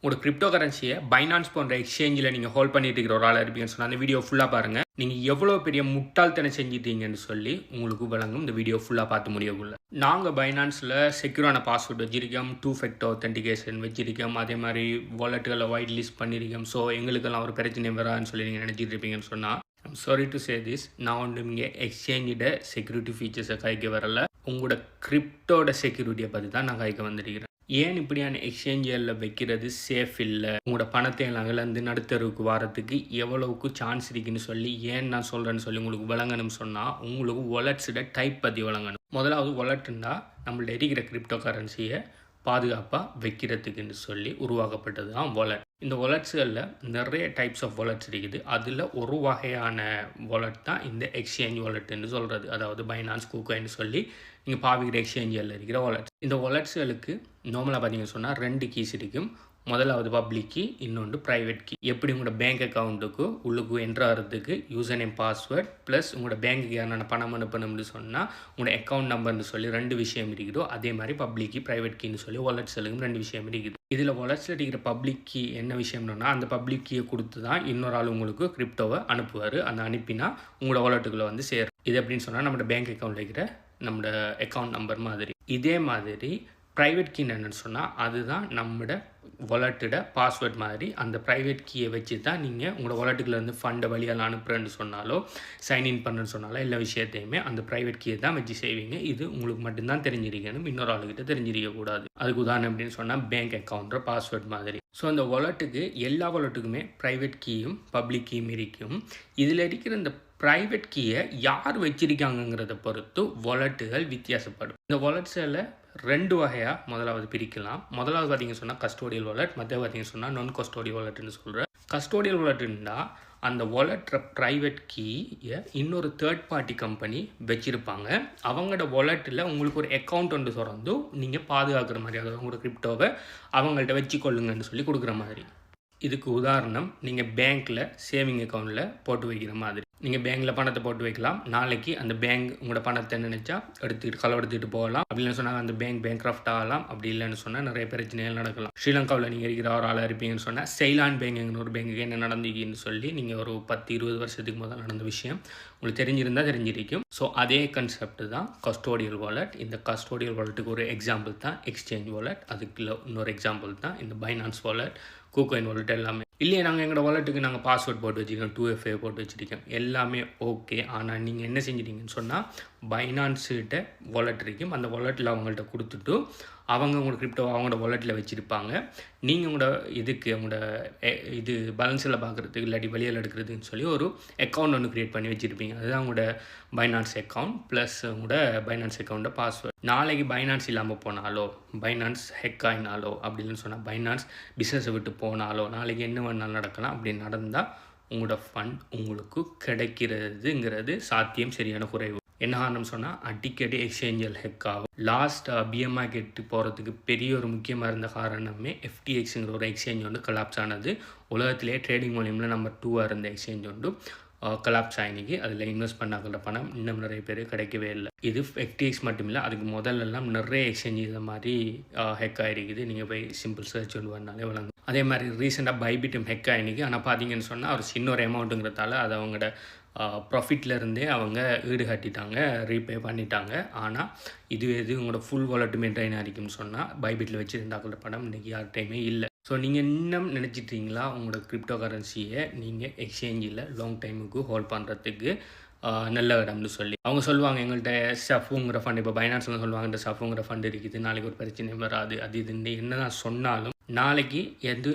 உங்களோட crypto கரன்சியை finance போன்ற எக்ஸ்சேஞ்சில் நீங்கள் ஹோல்ட் பண்ணிட்டு இருக்கிற ஒரு ஆளாக இருப்பீங்கன்னு சொன்னால் அந்த வீடியோ ஃபுல்லாக பாருங்கள். நீங்கள் எவ்வளோ பெரிய முட்டாள்தனம் செஞ்சிட்டீங்கன்னு சொல்லி உங்களுக்கு வழங்கும் இந்த வீடியோ ஃபுல்லாக பார்த்து முடியக்குள்ள. நாங்கள் பைனான்ஸில் செக்யூரான பாஸ்வேர்டு வச்சிருக்கோம், 2 ஃபேக்டர் ஆத்தென்டிகேஷன் வச்சிருக்கோம், அதே மாதிரி வாலெட்டுகளை ஒயிட் லிஸ்ட் பண்ணியிருக்கோம். ஸோ எங்களுக்கெல்லாம் ஒரு பிரச்சனை வரான்னு சொல்லி நீங்கள் நினச்சிட்டு இருப்பீங்கன்னு சொன்னால் I'm sorry to say this. நான் வந்து இங்கே எக்ஸ்சேஞ்சோட செக்யூரிட்டி ஃபீச்சர்ஸை கைக்க வரல, உங்களோட கிரிப்டோட செக்யூரிட்டியை பற்றி தான் நான் கைக்க வந்திருக்கிறேன். ஏன் இப்படியான எக்ஸ்சேஞ்சில் வைக்கிறது சேஃப் இல்லை, உங்களோட பணத்தை எல்லாம் இழந்து நடுத்தருவுக்கு வரத்துக்கு எவ்வளவுக்கு சான்ஸ் இருக்குன்னு சொல்லி ஏன் நான் சொல்கிறேன்னு சொல்லி உங்களுக்கு வழங்கணும்னு சொன்னால் உங்களுக்கு வாலெட்ஸோட டைப் பற்றி வழங்கணும். முதலாவது வாலெட்டுன்னா நம்மள்ட்ட இருக்கிற கிரிப்டோ கரன்சியை பாதுகாப்பாக வைக்கிறதுக்குன்னு சொல்லி உருவாக்கப்பட்டது தான் வாலெட். இந்த வாலெட்ஸுகளில் நிறைய டைப்ஸ் ஆஃப் வாலெட்ஸ் இருக்குது. அதில் ஒரு வகையான வாலெட் தான் இந்த எக்ஸ்சேஞ்ச் வாலெட்டுன்னு சொல்கிறது. அதாவது பைனான்ஸ், கூகாயின்னு சொல்லி நீங்கள் பாவிக்கிற எக்ஸ்சேஞ்சில் இருக்கிற வாலெட்ஸ். இந்த வாலெட்ஸுகளுக்கு நார்மலாக பார்த்தீங்கன்னு சொன்னால் 2 கீஸ் இருக்கும். முதலாவது பப்ளிக் கீ, இன்னொன்று ப்ரைவேட் கீ. எப்படி உங்களோட பேங்க் அக்கௌண்ட்டுக்கு உள்ளுக்கு என்ட்ரு ஆகிறதுக்கு யூசர் நேம், பாஸ்வேர்ட் ப்ளஸ் உங்களோட பேங்க்குக்கு யாரான பணம் அனுப்பணும்னு சொன்னால் உங்களோட அக்கௌண்ட் நம்பர்னு சொல்லி 2 விஷயம் இருக்குதோ, அதே மாதிரி பப்ளிக் கீ, ப்ரைவேட் கீன்னு சொல்லி வாலெட்ஸுகளுக்கும் 2 விஷயம் இருக்குது. இதில் வாலெட்ஸில் இருக்கிற பப்ளிக் கீ என்ன விஷயம்னா, அந்த பப்ளிக் கீயை கொடுத்து தான் இன்னொரு ஆள் உங்களுக்கு கிரிப்டோவை அனுப்புவார். அந்த அனுப்பினா உங்களோட வாலெட்டுக்குள்ளே வந்து சேரும். இது எப்படின்னு சொன்னால் நம்மளோட பேங்க் அக்கௌண்ட்டில் இருக்கிற நம்மளோட அக்கௌண்ட் நம்பர் மாதிரி. இதே மாதிரி ப்ரைவேட் கீ என்னென்னு சொன்னால் அதுதான் நம்மளோட வாலெட்டோட பாஸ்வேர்ட் மாதிரி. அந்த ப்ரைவேட் கீயை வச்சு தான் நீங்கள் உங்களோட வாலெட்டுக்குள்ளேருந்து ஃபண்டை வழியால் அனுப்புகிறேன்னு சொன்னாலோ, சைன்இன் பண்ணுறேன்னு சொன்னாலோ எல்லா விஷயத்தையுமே அந்த ப்ரைவேட் கீயை தான் வச்சு செய்வீங்க. இது உங்களுக்கு மட்டும்தான் தெரிஞ்சிருக்கணும், இன்னொரு ஆளுகிட்ட தெரிஞ்சிருக்கக்கூடாது. அதுக்கு உதாரணம் எப்படின்னு சொன்னால் பேங்க் அக்கௌண்ட்ற பாஸ்வேர்ட் மாதிரி. ஸோ அந்த வாலெட்டுக்கு எல்லா வாலெட்டுக்குமே ப்ரைவேட் கீயும் பப்ளிக் கீயும் இருக்கும். இதில் இருக்கிற இந்த ப்ரைவேட் கீயை யார் வச்சிருக்காங்கங்கிறத பொறுத்து வாலெட்டுகள் வித்தியாசப்படும். இந்த வாலெட்ஸில் 2 வகையாக முதலாவது பிரிக்கலாம். முதலாவது பார்த்தீங்கன்னு சொன்னால் கஸ்டோடியல் வாலெட், மற்ற பார்த்தீங்கன்னு சொன்னால் நான் கஸ்டோடியல் வாலெட்னு சொல்கிறேன். கஸ்டோடியல் வாலெட்டுன்னா அந்த வாலெட்ற ப்ரைவேட் கீயை இன்னொரு தேர்ட் பார்ட்டி கம்பெனி வச்சுருப்பாங்க. அவங்களோட வாலெட்டில் உங்களுக்கு ஒரு அக்கௌண்ட் ஒன்று திறந்து நீங்கள் பாதுகாக்கிற மாதிரி, அதாவது உங்களோட கிரிப்டோவை அவங்கள்ட்ட வச்சுக்கொள்ளுங்கன்னு சொல்லி கொடுக்குற மாதிரி. இதுக்கு உதாரணம் நீங்கள் பேங்க்கில் சேவிங் அக்கௌண்ட்டில் போட்டு வைக்கிற மாதிரி. நீங்கள் பேங்க்கில் பணத்தை போட்டு வைக்கலாம். நாளைக்கு அந்த பேங்க் உங்களோட பணத்தை நினச்சா களவெடுத்துட்டு போகலாம். அப்படின்னு சொன்னால் அந்த பேங்க் கிராஃப்ட் ஆகலாம். அப்படி இல்லைன்னு சொன்னால் நிறைய பிரச்சனைகள் நடக்கலாம். ஸ்ரீலங்காவில் நீங்கள் இருக்கிற ஒரு ஆளாக இருப்பீங்கன்னு சொன்னால் செயிலான் பேங்க்னு ஒரு பேங்குக்கு என்ன நடந்துக்கின்னு சொல்லி நீங்கள் ஒரு 10-20 வருஷத்துக்கு முதல் நடந்த விஷயம் உங்களுக்கு தெரிஞ்சிருந்தால் தெரிஞ்சிருக்கும். ஸோ அதே கன்செப்ட் தான் கஸ்டோடியல் வாலெட். இந்த கஸ்டோடியல் வாலெட்டுக்கு ஒரு எக்ஸாம்பிள் தான் எக்ஸ்சேஞ்ச் வாலெட். அதுக்கு இன்னொரு எக்ஸாம்பிள் தான் இந்த பைனான்ஸ் வாலெட், கூகாயின் வாலெட் எல்லாமே. இல்லையே நாங்கள் எங்களோட வாலெட்டுக்கு நாங்கள் பாஸ்வேர்ட் போட்டு வச்சுருக்கோம், 2FA போட்டு வச்சுருக்கோம், எல்லாமே ஓகே. ஆனால் நீங்கள் என்ன செஞ்சிட்டீங்கன்னு சொன்னால் பைனான்ஸுகிட்ட வாலெட் இருக்கும். அந்த வாலெட்டில் அவங்கள்ட்ட கொடுத்துட்டு அவங்க உங்களோட கிரிப்டோ அவங்களோட வாலெட்டில் வச்சுருப்பாங்க. நீங்கள் உங்களோட உங்களோட இது பேலன்ஸில் பார்க்குறதுக்கு இல்லாட்டி வெளியில் எடுக்கிறதுன்னு சொல்லி ஒரு அக்கௌண்ட் ஒன்று க்ரியேட் பண்ணி வச்சுருப்பீங்க. அதுதான் உங்களோட பைனான்ஸ் அக்கௌண்ட் ப்ளஸ் உங்களோட பைனான்ஸ் அக்கௌண்ட்டை பாஸ்வேர்ட். நாளைக்கு பைனான்ஸ் இல்லாமல் போனாலோ, பைனான்ஸ் ஹேக் ஆகினாலோ, அப்படின்னு சொன்னால் பைனான்ஸ் பிஸ்னஸை விட்டு போனாலோ, நாளைக்கு என்ன வேணாலும் நடக்கலாம். அப்படி நடந்தால் உங்களோட ஃபண்ட் உங்களுக்கு கிடைக்கிறதுங்கிறது சாத்தியம் சரியான குறைவு. என்ன காரணம் சொன்னால் அடிக்கடி எக்ஸ்சேஞ்சில் ஹேக் ஆகும். லாஸ்ட் BMI கெட்டு போகிறதுக்கு பெரிய ஒரு முக்கியமாக இருந்த காரணமே FTXங்கிற ஒரு எக்ஸ்சேஞ்ச் வந்து கொலாப்ஸ் ஆனது. உலகத்திலே ட்ரேடிங் வால்யூமில் நம்பர் 2 இருந்த எக்ஸ்சேஞ்ச் வந்து கொலாப்ஸ் ஆகினிக்கு. அதில் இன்வெஸ்ட் பண்ணாக்கிற பணம் இன்னும் நிறைய பேர் கிடைக்கவே இல்லை. இது FTX மட்டும் இல்லை, அதுக்கு முதல்லலாம் நிறைய எக்ஸ்சேஞ்ச் இதை மாதிரி ஹேக் ஆகிருக்குது. நீங்கள் போய் சிம்பிள் சர்ச் ஒன்று பண்ணாலே வழங்கும். அதே மாதிரி ரீசெண்டாக பைபிட்டும் ஹேக் ஆகினிக்கு. ஆனால் பார்த்தீங்கன்னு சொன்னால் ஒரு சின்ன ஒரு அமௌண்ட்டுங்கிறதால அது அவங்களோட ப்ராஃபிட்லேருந்தே அவங்க ஈடுகட்டிட்டாங்க, ரீபே பண்ணிட்டாங்க. ஆனால் இது உங்களோட ஃபுல் வாலெட் மெயின்டைன் ஆகிக்கும்னு சொன்னால் பைபிட்டில் வச்சுருந்தாக்கிற படம் இன்றைக்கி யார்கிட்டையுமே இல்லை. ஸோ நீங்கள் இன்னும் நினச்சிட்றீங்களா உங்களோட கிரிப்டோ கரன்சியை நீங்கள் எக்ஸ்சேஞ்சில் லாங் டைமுக்கு ஹோல்ட் பண்ணுறதுக்கு நல்ல இடம்னு சொல்லி அவங்க சொல்லுவாங்க. எங்கள்கிட்ட சஃபுங்கிற ஃபண்ட், இப்போ பைனான்ஸில் சொல்லுவாங்க இந்த சஃபுங்கிற ஃபண்ட் இருக்குது, நாளைக்கு ஒரு பிரச்சனை வராது, அது இதுன்னு என்ன தான் சொன்னாலும் நாளைக்கு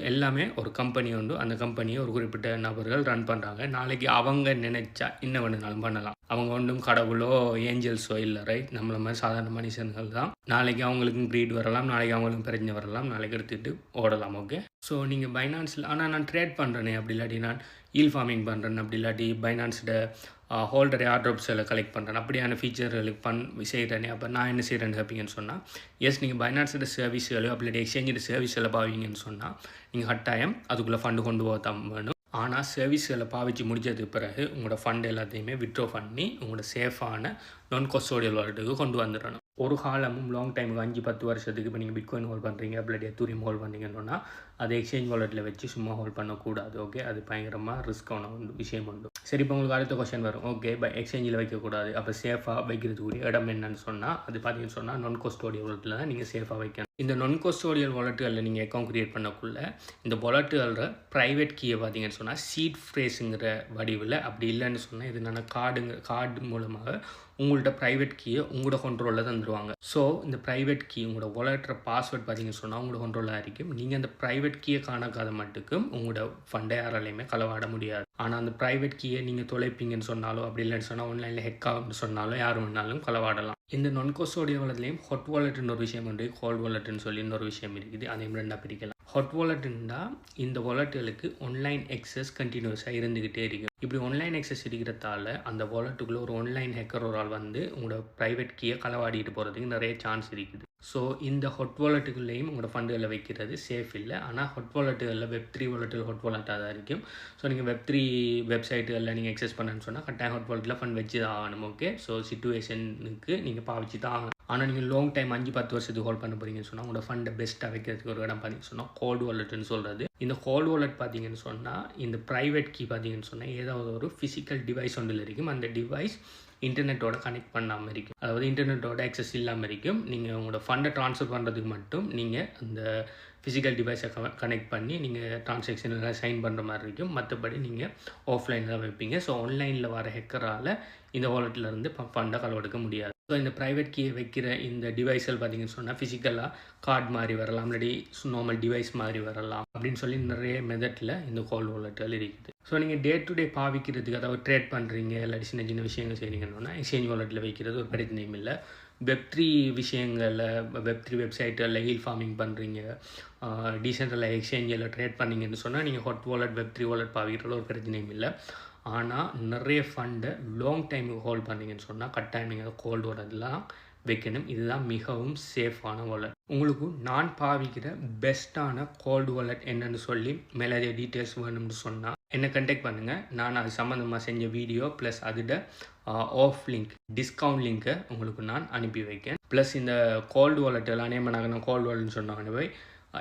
எல்லாமே ஒரு கம்பெனி உண்டு. அந்த கம்பெனியை ஒரு குறிப்பிட்ட நபர்கள் ரன் பண்ணுறாங்க. நாளைக்கு அவங்க நினைச்சா என்ன வேணுனாலும் பண்ணலாம். அவங்க ஒன்றும் கடவுளோ ஏஞ்சல்ஸோ இல்லை, ரைட்? நம்மள மாதிரி சாதாரண மனுஷன்கள் தான். நாளைக்கு அவங்களுக்கும் க்ரீட் வரலாம், நாளைக்கு அவங்களுக்கும் பிரச்சனை வரலாம், நாளைக்கு எடுத்துகிட்டு ஓடலாம். ஓகே, ஸோ நீங்கள் பைனான்ஸில் ஆனால் நான் ட்ரேட் பண்ணுறேனே, அப்படி இல்லாட்டி நான் ஈல் ஃபார்மிங் பண்ணுறேன், அப்படி இல்லாட்டி பைனான்ஸோட ஹோல்டர் ஏர்ட்ராப்ஸில் கலெக்ட் பண்ணுறேன், அப்படியான ஃபீச்சர்களுக்கு செய்கிறேனே. அப்போ நான் என்ன செய்கிறேன்னு கேட்பீங்கன்னு சொன்னால், எஸ் நீங்கள் பைனான்ஸோட சர்வீஸ்களோ அப்படி எக்ஸ்சேஞ்சோட சர்வீஸ்களை பாவீங்கன்னு சொன்னால் நீங்கள் கட்டாயம் அதுக்குள்ளே ஃபண்டு கொண்டு போக தான் வேணும். ஆனால் சர்வீஸ்களை பாவிச்சு முடித்ததுக்கு பிறகு உங்களோட ஃபண்ட் எல்லாத்தையுமே விட்ரோ பண்ணி உங்களோட சேஃபான நான் கஸ்டோடியல் வாலெட்டுக்கு கொண்டு வந்துடணும். ஒரு காலமும் லாங் டைமுக்கு 5-10 வருஷத்துக்கு இப்போ நீங்கள் பிட்காயின் ஹோல்ட் பண்ணுறீங்க, இல்லாட்டி எத்தூரியம் ஹோல்ட் பண்ணுறீங்கன்னு சொன்னால் அது எக்ஸ்சேஞ்ச் வாலெட்டில் வச்சு சும்மா ஹோல்ட் பண்ணக்கூடாது. ஓகே, அது பயங்கரமாக ரிஸ்க்கான விஷயம் உண்டு. சரி, இப்போ உங்களுக்கு அடுத்த கொஸ்டின் வரும். ஓகே, எக்ஸ்சேஞ்சில் வைக்கக்கூடாது, அப்போ சேஃபாக வைக்கிறதுக்குரிய இடம் என்னன்னு சொன்னால் அது பார்த்தீங்கன்னு சொன்னால் நான் கஸ்டோடியல் வாலெட்டில் தான் நீங்கள் சேஃபாக வைக்கணும். இந்த நான் கஸ்டோடியல் வாலெட்டுகளில் நீங்கள் அக்கௌண்ட் கிரியேட் பண்ணக்குள்ள இந்த வாலெட்டுகள ப்ரைவேட் கீயை பார்த்தீங்கன்னு சொன்னால் சீட் ஃப்ரேஸுங்கிற வடிவில், அப்படி இல்லைன்னு சொன்னால் இது நான் கார்டு மூலமாக உங்கள்கிட்ட ப்ரைவேட் கீயை உங்களோட கண்ட்ரோலில் தந்துடுவாங்க. ஸோ இந்த ப்ரைவேட் கீ உங்களோட வாலெட்டோட பாஸ்வேர்ட் பார்த்தீங்கன்னு சொன்னால் உங்களோட கண்ட்ரோலாக இருக்கும். நீங்கள் அந்த ப்ரைவேட் கீயை காணாக்காத மட்டுக்கும் உங்களோட ஃபண்டை யாராலையுமே களவாட முடியாது. ஆனால் அந்த ப்ரைவேட் கீயை நீங்கள் தொலைப்பீங்கன்னு சொன்னாலும், அப்படி இல்லைன்னு சொன்னால் ஆன்லைனில் ஹெக் ஆகும்னு சொன்னாலும் யார் வேணாலும் களவாடலாம். இந்த நான் கஸ்டோடியல் வாலெட்லேயும் ஹாட் வாலெட்னு ஒரு விஷயம் உண்டு, கோல்ட் வாலெட்னு சொல்லி இன்னொரு விஷயம் இருக்குது. அதையும் ரெண்டாக பிரிக்கலாம். ஹாட் வாலெட்டுன்னா இந்த வாலெட்டுகளுக்கு ஆன்லைன் எக்ஸஸ் கண்டினியூஸாக இருந்துக்கிட்டே இருக்கும். இப்படி ஆன்லைன் எக்ஸஸ் இருக்கிறதால அந்த வாலெட்டுக்குள்ளே ஒரு ஆன்லைன் ஹேக்கர் ஒரு ஆள் வந்து உங்களோட ப்ரைவேட் கீயை களவாடிட்டு போகிறதுக்கு நிறைய சான்ஸ் இருக்குது. ஸோ இந்த ஹாட் வாலெட்டுக்குள்ளேயும் உங்களோட ஃபண்டுகளை வைக்கிறது சேஃப் இல்லை. ஆனால் ஹாட் வாலெட்டுகளில் Web3 வாலெட்டுகள் ஹாட் வாலெட்டாக தான் இருக்கும். ஸோ நீங்கள் Web3 வெப்சைட்டுகளில் நீங்கள் எக்ஸஸ் பண்ணணும்னு சொன்னால் கட்டாயம் ஹாட் வாலெட்டில் ஃபண்ட் வச்சு தான் ஆகணும். ஓகே, ஸோ சிச்சுவேஷனுக்கு நீங்கள் பாவிச்சு தான் ஆகணும். ஆனால் நீங்கள் லாங் டைம் 5-10 வருஷத்துக்கு ஹோல்ட் பண்ண போகிறீங்கன்னு சொன்னால் உங்களோட ஃபண்டை பெஸ்ட்டாக வைக்கிறதுக்கு ஒரு இடம் பார்த்தீங்கன்னு சொன்னால் கோல்டு வாலெட்டுன்னு சொல்கிறது. இந்த கோல்டு வாலெட் பார்த்தீங்கன்னு சொன்னால் இந்த ப்ரைவேட் கீ பார்த்தீங்கன்னு சொன்னால் ஏதாவது ஒரு ஃபிசிக்கல் டிவைஸ் ஒன்றில் இருக்கும். அந்த டிவைஸ் இன்டர்நெட்டோட கனெக்ட் பண்ணாமல் இருக்கும், அதாவது இன்டர்நெட்டோட ஆக்சஸ் இல்லாமல் இருக்கும். நீங்கள் உங்களோட ஃபண்டை ட்ரான்ஸ்ஃபர் பண்ணுறதுக்கு மட்டும் நீங்கள் அந்த ஃபிசிக்கல் டிவைஸை கனெக்ட் பண்ணி நீங்கள் ட்ரான்சாக்ஷனில் சைன் பண்ணுற மாதிரி இருக்கும். மற்றபடி நீங்கள் ஆஃப்லைனில் தான் வைப்பீங்க. ஸோ ஆன்லைனில் வர ஹேக்கரால் இந்த வாலெட்லேருந்து ஃபண்டை களவெடுக்க முடியாது. ஸோ இந்த ப்ரைவேட் கீயை வைக்கிற இந்த டிவைஸ்கள் பார்த்தீங்கன்னு சொன்னால் ஃபிசிக்கலாக கார்டு மாதிரி வரலாம், இல்லாட்டி நார்மல் டிவைஸ் மாதிரி வரலாம், அப்படின்னு சொல்லி நிறைய மெத்தடில் இந்த கோல்ட் வாலெட்டுகள் இருக்குது. ஸோ நீங்கள் டே டு டே பாவிக்கிறதுக்கு, அதாவது ட்ரேட் பண்ணுறீங்க, இல்லாட்டி சின்ன சின்ன விஷயங்கள் செய்கிறீங்கன்னா எக்ஸ்சேஞ்ச் வாலெட்டில் வைக்கிறது ஒரு பிரச்சனையும் இல்லை. Web3 விஷயங்களில், Web3 வெப்சைட்டில் ஹீல் ஃபார்மிங் பண்ணுறீங்க, டீசென்ட்ரலைஸ் எக்ஸ்சேஞ்சில் ட்ரேட் பண்ணிங்கன்னு சொன்னால் நீங்கள் ஹாட் வாலெட் Web3 வாலெட் பாவிக்கிறதுல ஒரு பிரச்சனையும் இல்லை. ஆனால் நிறைய ஃபண்டை லாங் டைமுக்கு ஹோல்ட் பண்ணிங்கன்னு சொன்னால் கட்டாயம் நீங்கள் கோல்டு வாலெட்லாம் வைக்கணும். இதுதான் மிகவும் சேஃபான வாலெட். உங்களுக்கு நான் பாவிக்கிற பெஸ்ட்டான கோல்டு வாலெட் என்னன்னு சொல்லி மேலே டீட்டெயில்ஸ் வேணும்னு சொன்னால் என்னை கண்டெக்ட் பண்ணுங்கள். நான் அது சம்மந்தமாக செஞ்ச வீடியோ ப்ளஸ் அதோட ஆஃப் லிங்க், டிஸ்கவுண்ட் லிங்க்கை உங்களுக்கு நான் அனுப்பி வைக்கேன். ப்ளஸ் இந்த கோல்டு வாலெட் எல்லாம் நான் கோல்டு வாலெட்னு சொன்னாங்க போய்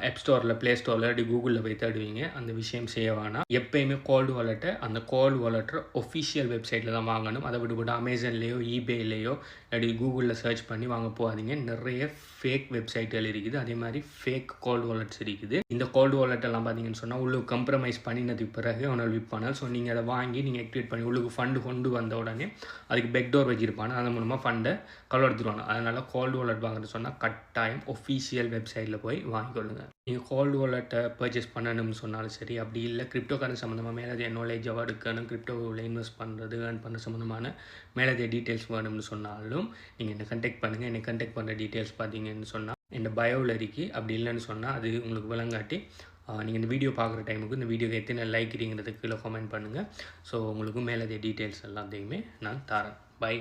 ஆப் ஸ்டோரில், ப்ளே ஸ்டோரில், இல்லாட்டி கூகுளில் போய் தேடுவீங்க. அந்த விஷயம் செய்ய வேணாம். எப்போயுமே கோல்டு வாலெட்டை அந்த கோல்டு வாலெட்டை ஒஃபிஷியல் வெப்சைட்டில் தான் வாங்கணும். அதை விட்டு அமேசான்லேயோ ஈபேலேயோ இல்லாட்டி கூகுளில் சர்ச் பண்ணி வாங்க போகாதீங்க. நிறைய ஃபேக் வெப்சைட்டுகள் இருக்குது, அதே மாதிரி ஃபேக் கோல்டு வாலெட்ஸ் இருக்குது. இந்த கோல்டு வாலெட்டெல்லாம் பார்த்தீங்கன்னு சொன்னால் உள்ளுக்கு கம்ப்ரமைஸ் பண்ணினதுக்கு பிறகு அவனால் விற்பானல். ஸோ நீங்கள் அதை வாங்கி நீங்கள் ஆக்டிவேட் பண்ணி உள்ளுக்கு ஃபண்டு கொண்டு வந்த உடனே அதுக்கு பெக்டோர் வச்சுருப்பானு, அதன் மூலமாக ஃபண்டை களவெடுத்துருவாங்க. அதனால் கோல்டு வாலெட் வாங்குறது சொன்னால் கட்டாயம் ஒஃபிஷியல் வெப்சைட்டில் போய் வாங்கிக்கொள்ளுங்க. நீங்கள் கோல்டு வாலெட்டை பர்ச்சேஸ் பண்ணணும்னு சொன்னாலும் சரி, அப்படி இல்லை கிரிப்டோ கரன்சி சம்மந்தமாக மேலதிக நாலேஜாக எடுக்கணும், கிரிப்டோவில் இன்வெஸ்ட் பண்ணுறது, ஏர்ன் பண்ணுற சம்மந்தமான மேலதிக டீட்டெயில்ஸ் வேணும்னு சொன்னாலும் நீங்கள் என்னை கண்டெக்ட் பண்ணுங்கள். என்னை கண்டெக்ட் பண்ணுற டீட்டெயில்ஸ் பார்த்தீங்கன்னு சொன்னால் இந்த பயோவில் இருக்குது. அப்படி இல்லைன்னு சொன்னால் அது உங்களுக்கு விளங்காட்டி நீங்கள் இந்த வீடியோ பார்க்குற டைமுக்கு இந்த வீடியோக்கு எத்தனை லைக் கீழே கமெண்ட் பண்ணுங்கள். ஸோ உங்களுக்கு மேலதிக டீட்டெயில்ஸ் எல்லாத்தையுமே நான் தரேன். பை.